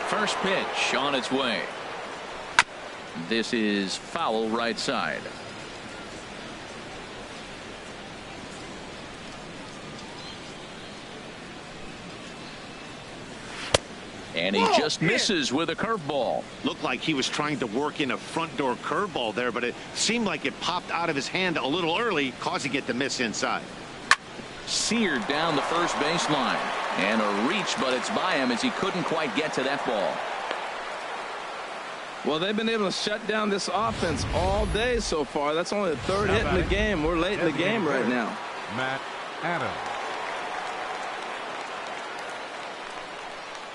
First pitch on its way. This is foul right side. And he just misses with a curveball. Looked like he was trying to work in a front door curveball there, but it seemed like it popped out of his hand a little early, causing it to miss inside. Seared down the first baseline. And a reach, but it's by him as he couldn't quite get to that ball. Well, they've been able to shut down this offense all day so far. That's only the 3rd hit in the game. We're late in the game right now. Matt Adams.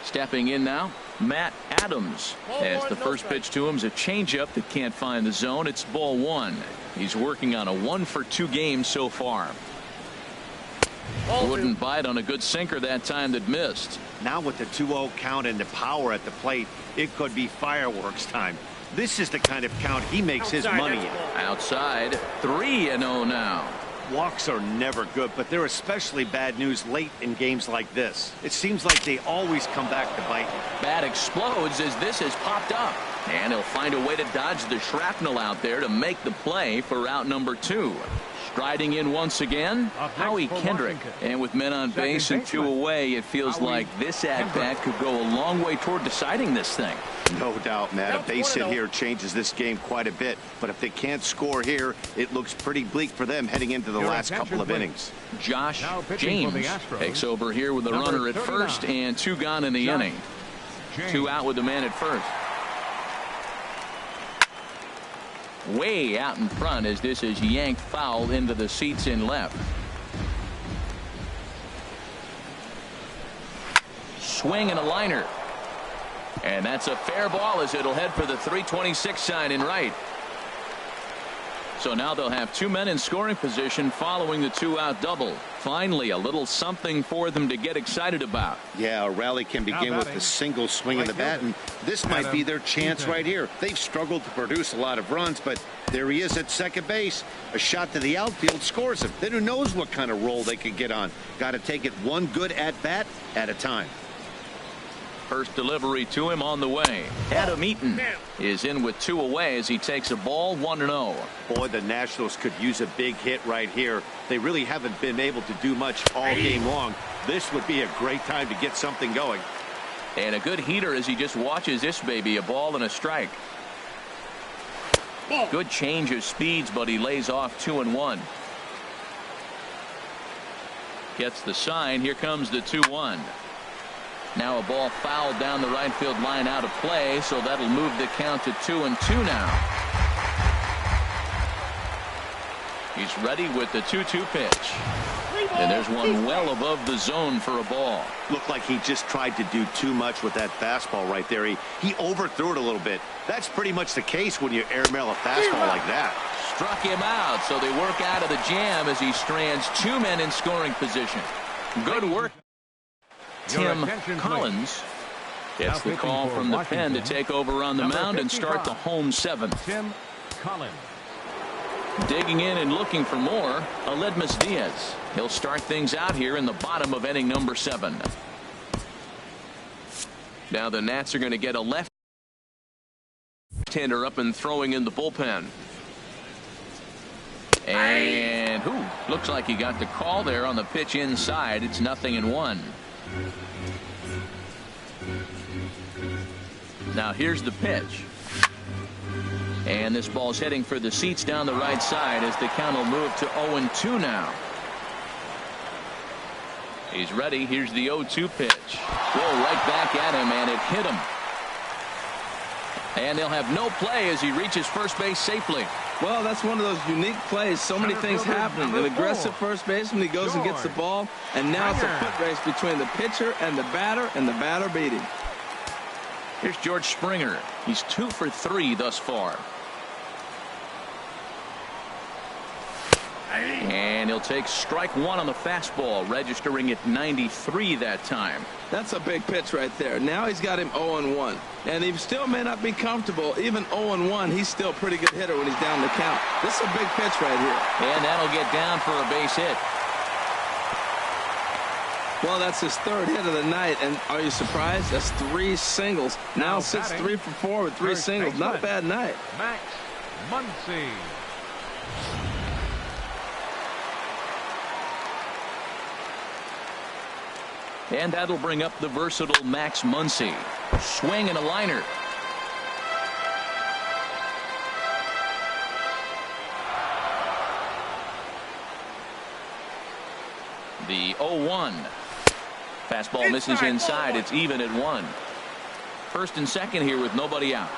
Stepping in now, Matt Adams. As the first pitch to him is a changeup that can't find the zone. It's ball 1. He's working on a 1 for 2 game so far. Wouldn't bite on a good sinker that time that missed. Now with the 2-0 count and the power at the plate, it could be fireworks time. This is the kind of count he makes his money in. Outside, 3-0 now. Walks are never good, but they're especially bad news late in games like this. It seems like they always come back to bite. Bat explodes as this has popped up. And he'll find a way to dodge the shrapnel out there to make the play for out number 2. Striding in once again, Howie Kendrick. And with men on base and 2 away, it feels like this at-bat could go a long way toward deciding this thing. No doubt, Matt. A base hit here changes this game quite a bit. But if they can't score here, it looks pretty bleak for them heading into the last couple of innings. Josh James takes over here with a runner at first and 2 gone in the inning. 2 out with the man at first. Way out in front as this is yanked foul into the seats in left. Swing and a liner. And that's a fair ball as it'll head for the 326 sign in right. So now they'll have 2 men in scoring position following the 2-out double. Finally, a little something for them to get excited about. Yeah, a rally can begin with a single swing of the bat, and this might be their chance right here. They've struggled to produce a lot of runs, but there he is at second base. A shot to the outfield scores him. Then who knows what kind of roll they could get on. Got to take it one good at-bat at a time. First delivery to him on the way. Adam Eaton is in with 2 away as he takes a ball 1-0. Boy, the Nationals could use a big hit right here. They really haven't been able to do much all game long. This would be a great time to get something going. And a good heater as he just watches this baby, a ball and a strike. Good change of speeds, but he lays off 2-1. Gets the sign. Here comes the 2-1. Now a ball fouled down the right field line out of play, so that'll move the count to 2-2 now. He's ready with the 2-2 pitch. And there's one well above the zone for a ball. Looked like he just tried to do too much with that fastball right there. He overthrew it a little bit. That's pretty much the case when you airmail a fastball like that. Struck him out, so they work out of the jam as he strands 2 men in scoring position. Good work. Tim Collins gets the call from the pen to take over on the mound and start the home 7th. Tim Collins. Digging in and looking for more, Aledmus Diaz. He'll start things out here in the bottom of inning number 7. Now the Nats are going to get a left-hander up and throwing in the bullpen. And looks like he got the call there on the pitch inside. It's 0-1. Now here's the pitch. And this ball's heading for the seats down the right side as the count will move to 0-2 now. He's ready. Here's the 0-2 pitch. Roll right back at him, and it hit him. And they'll have no play as he reaches first base safely. Well, that's one of those unique plays. So many things happening. An aggressive first baseman, he goes and gets the ball, and now it's a foot race between the pitcher and the batter beat him. Here's George Springer. He's 2 for 3 thus far. And he'll take strike 1 on the fastball, registering at 93 that time. That's a big pitch right there. Now he's got him 0-1. And he still may not be comfortable. Even 0-1, he's still a pretty good hitter when he's down the count. This is a big pitch right here. And that'll get down for a base hit. Well, that's his 3rd hit of the night. And are you surprised? That's 3 singles. Now sits 3 for 4 with 3 singles. Not a bad night. Max Muncy. And that'll bring up the versatile Max Muncy. Swing and a liner. The 0-1. Fastball misses inside. It's even at 1. First and second here with nobody out.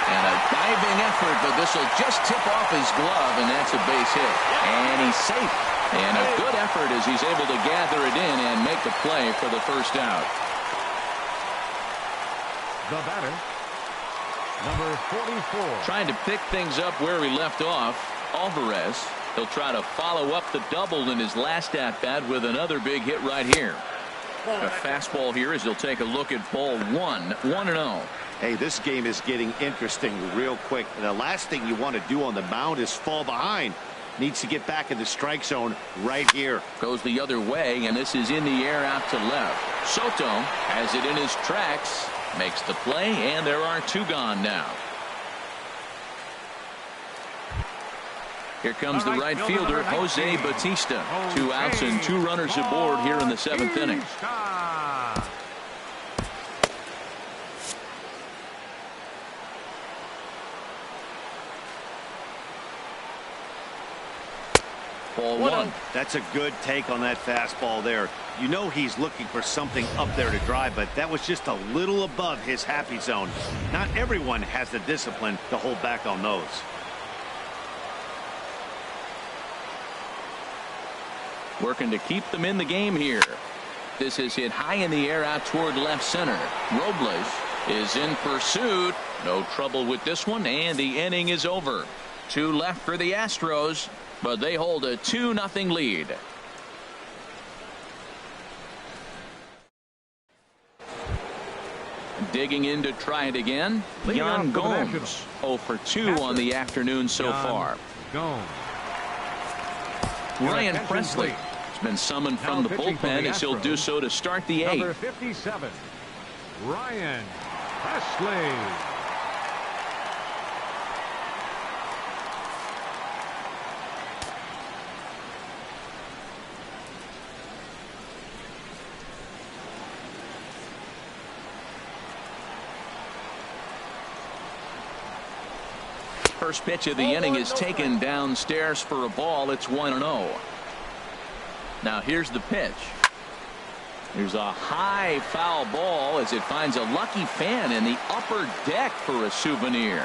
And a diving effort, but this will just tip off his glove, and that's a base hit. And he's safe. And a good effort as he's able to gather it in and make the play for the first out. The batter, number 44. Trying to pick things up where he left off, Alvarez. He'll try to follow up the double in his last at-bat with another big hit right here. A fastball here as he'll take a look at ball 1, 1-0. Hey, this game is getting interesting real quick. And the last thing you want to do on the mound is fall behind. Needs to get back in the strike zone right here. Goes the other way, and this is in the air out to left. Soto has it in his tracks, makes the play, and there are 2 gone now. Here comes the right fielder, Jose Bautista. 2 outs and 2 runners aboard here in the 7th inning. Ball 1. That's a good take on that fastball there. You know he's looking for something up there to drive, but that was just a little above his happy zone. Not everyone has the discipline to hold back on those. Working to keep them in the game here. This is hit high in the air out toward left center. Robles is in pursuit. No trouble with this one, and the inning is over. 2 left for the Astros, but they hold a 2-0 lead. Digging in to try it again. Yan Gomes 0 for 2 on the afternoon so far. Ryan Presley has been summoned from the bullpen as he'll do so to start the 8th. Number 57, Ryan Presley. First pitch of the inning is taken downstairs for a ball. It's 1-0. Now here's the pitch. Here's a high foul ball as it finds a lucky fan in the upper deck for a souvenir.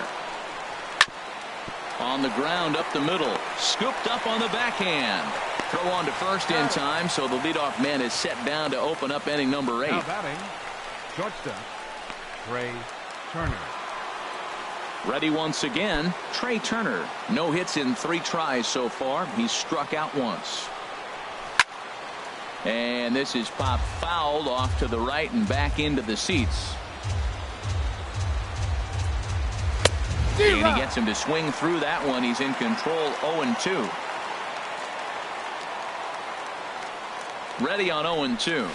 On the ground up the middle. Scooped up on the backhand. Throw on to first in time, so the leadoff man is set down to open up inning number 8. Now batting, shortstop, Trey Turner. Ready once again, Trey Turner. No hits in 3 tries so far. He's struck out once. And this is popped fouled off to the right and back into the seats. And he gets him to swing through that one. He's in control, 0-2. Ready on 0-2.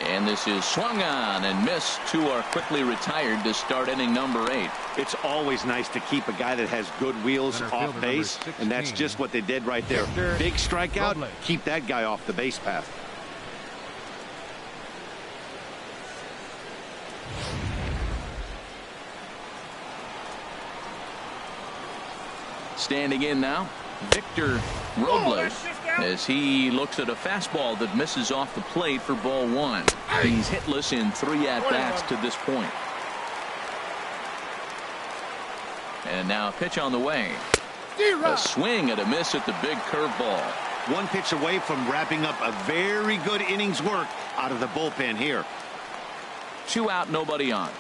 And this is swung on and missed. 2 are quickly retired to start inning number 8. It's always nice to keep a guy that has good wheels off base, and that's just what they did right there. Big strikeout, keep that guy off the base path. Standing in now, Victor Robles as he looks at a fastball that misses off the plate for ball one. He's hitless in 3 at-bats to this point. And now a pitch on the way. A swing and a miss at the big curveball. One pitch away from wrapping up a very good innings work out of the bullpen here. 2 out, nobody on.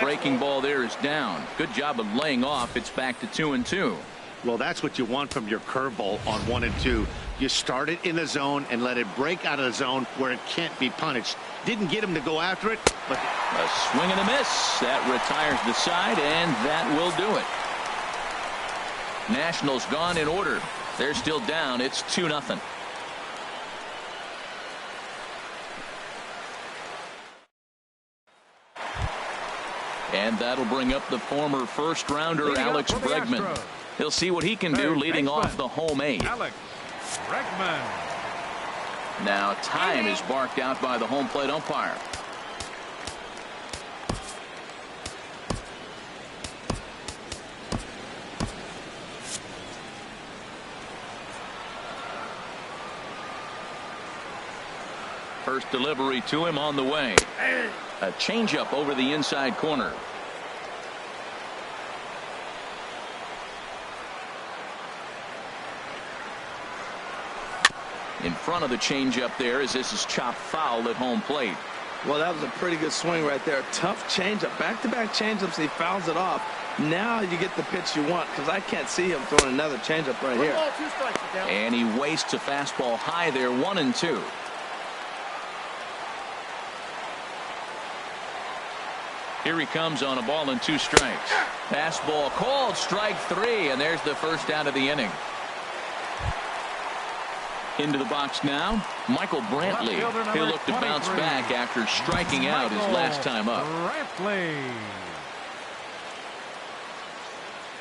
Breaking ball there is down. Good job of laying off. It's back to 2-2. Well, that's what you want from your curveball on 1 and 2. You start it in the zone and let it break out of the zone where it can't be punished. Didn't get him to go after it, but a swing and a miss. That retires the side, and that will do it. Nationals gone in order. They're still down. It's 2-0. And that'll bring up the former first-rounder Alex Bregman. He'll see what he can do leading off the home 8. Alex Bregman. Now time is barked out by the home plate umpire. First delivery to him on the way. A changeup over the inside corner. In front of the changeup there as this is chopped foul at home plate. Well, that was a pretty good swing right there. Tough changeup. Back-to-back changeups. He fouls it off. Now you get the pitch you want, because I can't see him throwing another changeup right here. And he wastes a fastball high there. 1-2. Here he comes on a ball and 2 strikes. Fastball called, strike 3, and there's the first out of the inning. Into the box now, Michael Brantley. He'll look to bounce back after striking out his last time up. Brantley.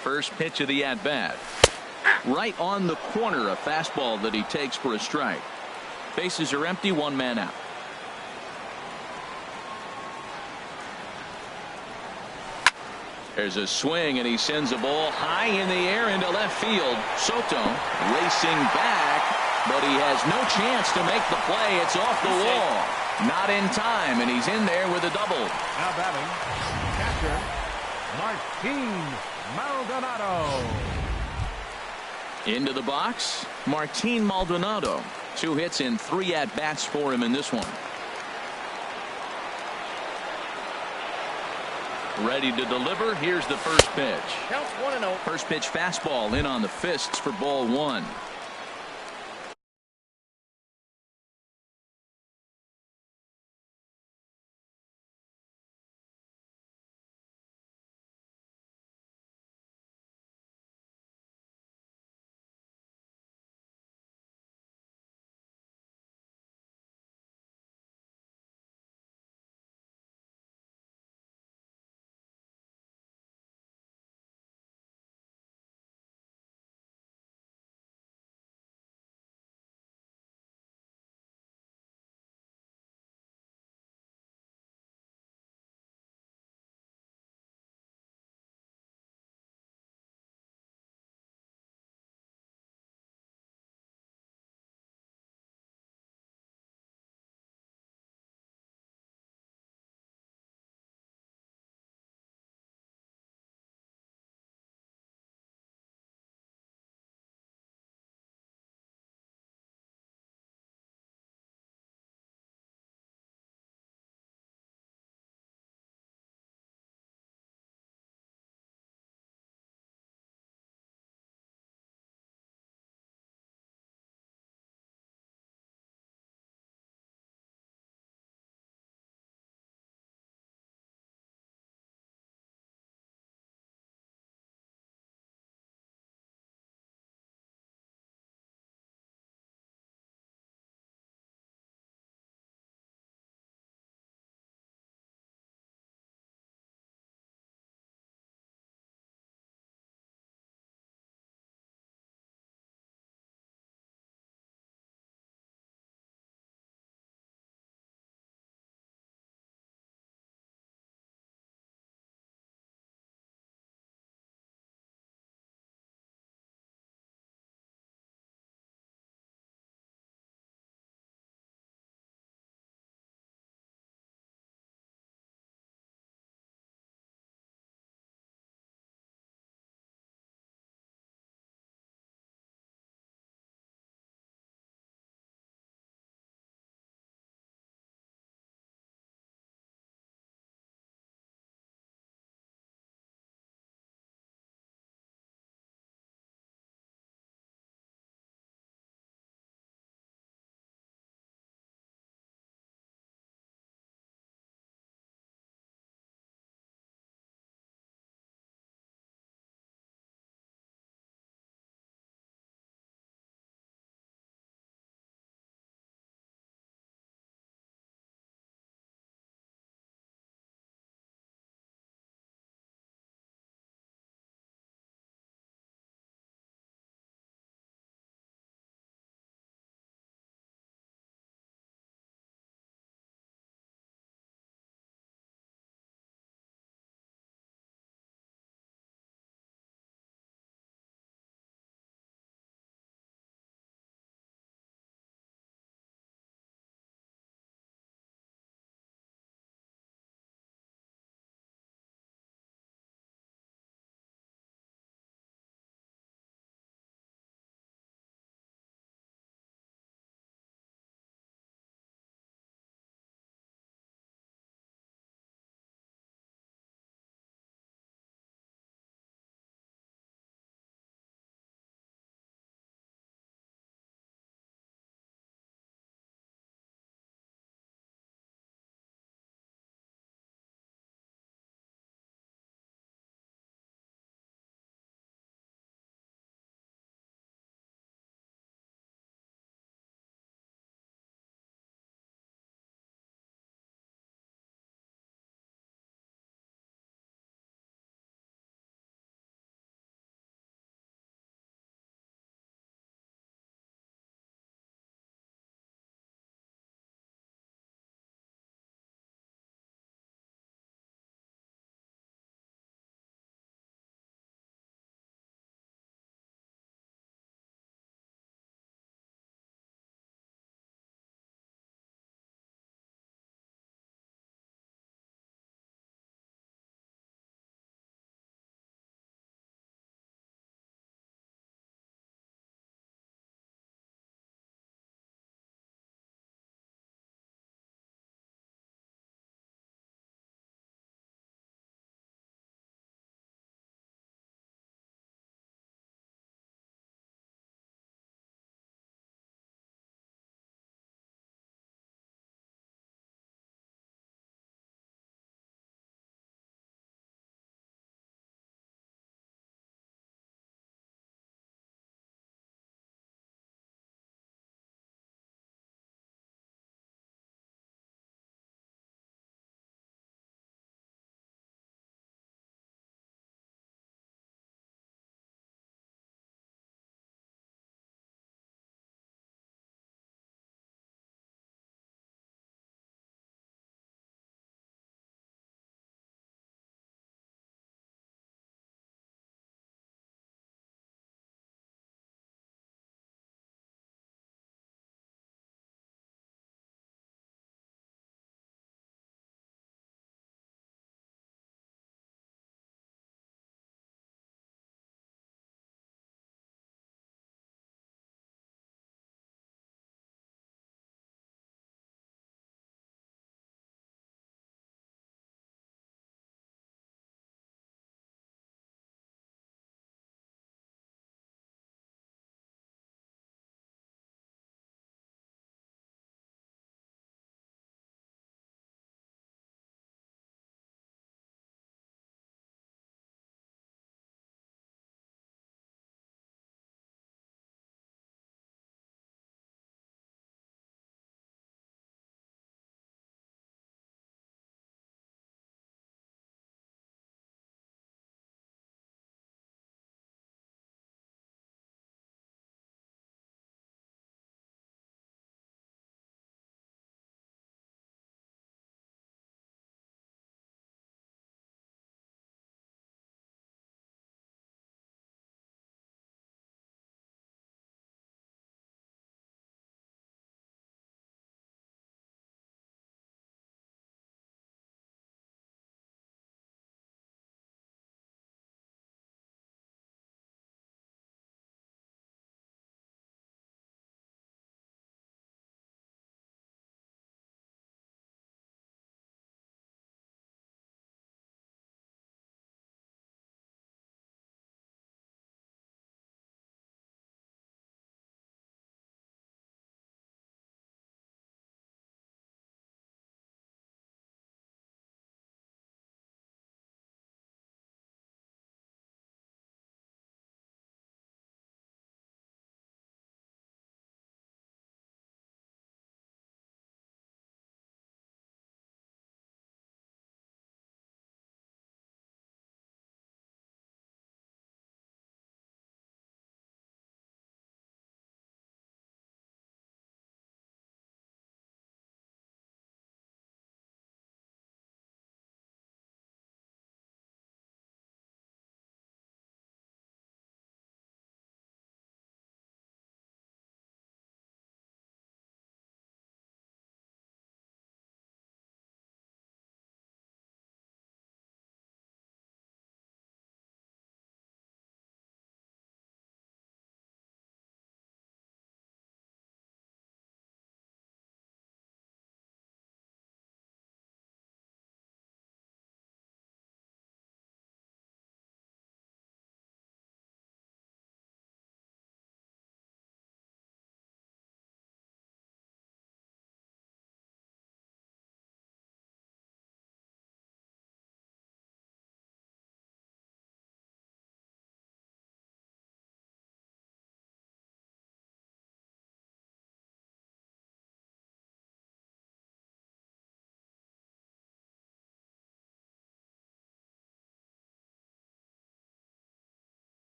First pitch of the at-bat. Right on the corner, a fastball that he takes for a strike. Bases are empty, 1 man out. There's a swing, and he sends a ball high in the air into left field. Soto racing back, but he has no chance to make the play. It's off the wall. Not in time, and he's in there with a double. Now batting, catcher, Martin Maldonado. Into the box, Martin Maldonado. 2 hits and 3 at-bats for him in this one. Ready to deliver. Here's the first pitch. Counts 1-0. First pitch fastball in on the fists for ball 1.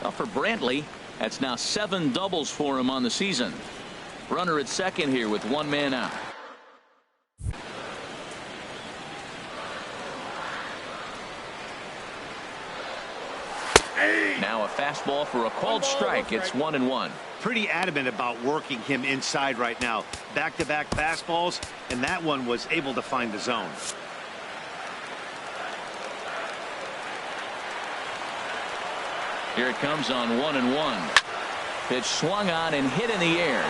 Well, for Brantley, that's now 7 doubles for him on the season. Runner at second here with 1 man out. Now a fastball for a called strike. It's 1-1. Pretty adamant about working him inside right now. Back-to-back fastballs, and that one was able to find the zone. Here it comes on 1-1. Pitch swung on and hit in the air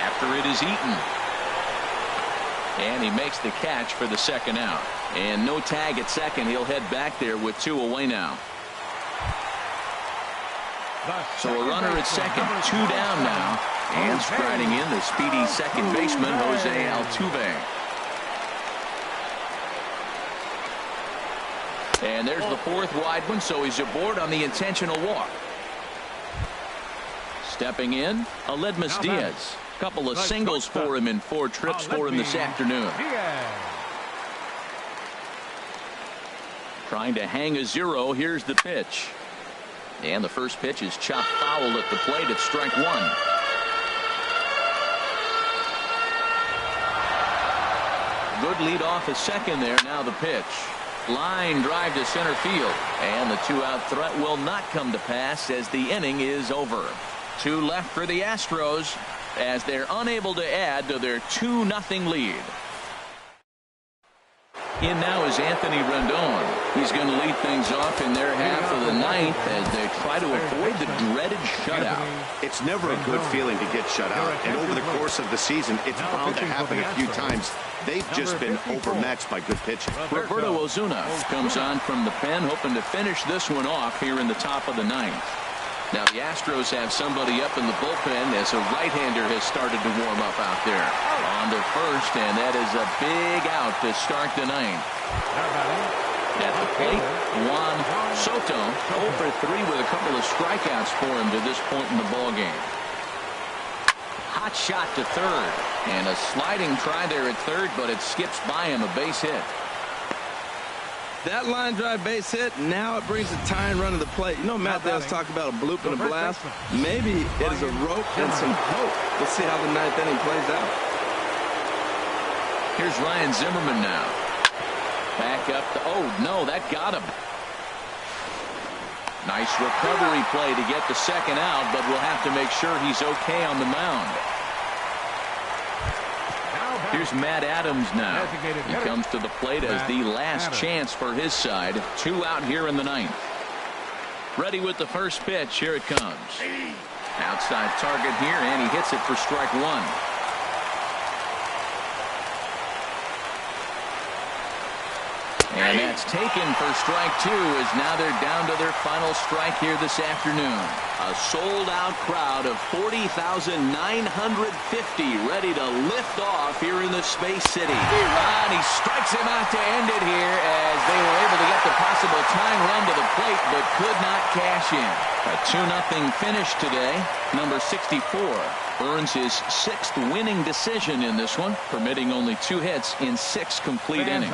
after it is eaten. And he makes the catch for the second out. And no tag at second. He'll head back there with 2 away now. So a runner at second, 2 down now. And striding in the speedy second baseman, Jose Altuve. And there's the 4th wide one, so he's aboard on the intentional walk. Stepping in, Aledmus Diaz. Couple of singles for him in 4 trips for him this afternoon. Trying to hang a 0. Here's the pitch. And the first pitch is chopped foul at the plate. It's strike 1. Good lead off a second there. Now the pitch. Line drive to center field. And the 2-out threat will not come to pass as the inning is over. 2 left for the Astros as they're unable to add to their 2-0 lead. In now is Anthony Rendon. He's going to lead things off in their half of the 9th as they try to avoid the dreaded shutout. It's never a good feeling to get shut out, and over the course of the season, it's bound to happen a few times. They've just been overmatched by good pitching. Roberto Osuna comes on from the pen, hoping to finish this one off here in the top of the 9th. Now the Astros have somebody up in the bullpen as a right-hander has started to warm up out there. On to first, and that is a big out to start the 9th. At the plate, Juan Soto 0 for 3 with a couple of strikeouts for him to this point in the ballgame. Hot shot to third, and a sliding try there at third, but it skips by him, a base hit. That line drive base hit, now it brings a tying run to the plate. You know, Matt Dale's talked about a bloop and a blast. Maybe it is a rope and some hope. We'll see how the 9th inning plays out. Here's Ryan Zimmerman now. Back up to, oh no, that got him. Nice recovery play to get the second out, but we'll have to make sure he's okay on the mound. Here's Matt Adams now. He comes to the plate as the last chance for his side. 2 out here in the 9th. Ready with the first pitch. Here it comes. Outside target here, and he hits it for strike 1. And that's taken for strike 2 as now they're down to their final strike here this afternoon. A sold-out crowd of 40,950 ready to lift off here in the Space City. And he strikes him out to end it here as they were able to get the possible tying run to the plate but could not cash in. A 2-0 finish today. Number 64 earns his 6th winning decision in this one, permitting only 2 hits in 6 complete innings.